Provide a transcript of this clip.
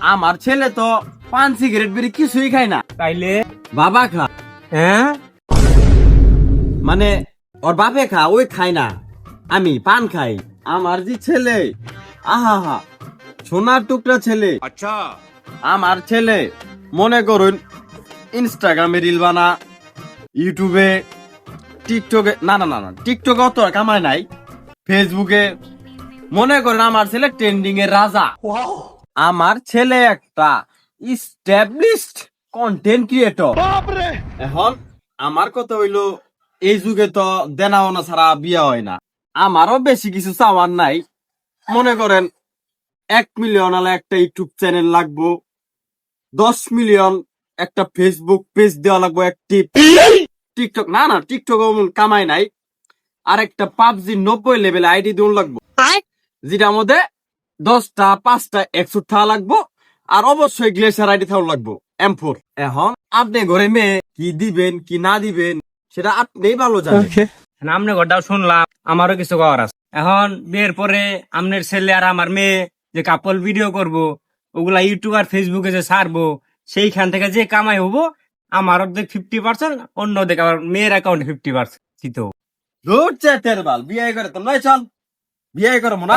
আমার ছেলে তো পান সিগারেট বেরি কিছুই খায় না, তাইলে বাবা খা, হ্যাঁ মানে ওর বাপে খা, ওই খায় না, আমি পান খাই। আমার যে ছেলে, আহা হা, সোনার টুকরা ছেলে। अच्छा আমার ছেলে মনে করুন ইনস্টাগ্রামে রিল বানা, ইউটিউবে, টিকটকে, না না না না, টিকটকে অত কামায় নাই, ফেসবুকে। মনে করেন আমার ছেলে ট্রেন্ডিং এর রাজা। আমার ছেলে একটা ইস্টাবলিশড কন্টেন্ট ক্রিয়েটর। এখন আমার কথা হইলো, এই যুগে তো দেনা ওনা ছাড়া বিয়ে হয় না। আমারও বেশি কিছু চাওয়ার নাই। মনে করেন 1 মিলিয়ন আলা একটা ইউটিউব চ্যানেল লাগবো, 10 মিলিয়ন একটা ফেসবুক পেজ দেওয়া লাগবো অ্যাক্টিভ। টিকটক, না না, টিকটক কামাই নাই। আর একটা পাবজি 90 লেভেল আইডি দেওয়া লাগবো, যেটা মধ্যে 10টা 5টা 100 থাকা লাগবো। আর অবশ্যই গ্লেশিয়ার আইডি থাকা লাগবো, M4। এখন আপনি ঘরে মেয়ে কি দিবেন কি না দিবেন সেটা আপনিই ভালো জানেন। আমনে ঘরটাও শুনলাম, আমারও কিছু করার আছে। এখন বিয়ের পরে আমনের ছেলে আর আমার মেয়ে যে কাপল ভিডিও করব, ওগুলা ইউটিউব আর ফেসবুকে যে ছাড়বো, সেইখান থেকে যে কামাই হবো, আমার অর্ধেক 50%, অন্য অর্ধেক আমার মেয়ের অ্যাকাউন্টে 50% দিতে হবে। দূর চেতের বাল, বিয়ে করে তোমরা চল, বিয়ে করবো না।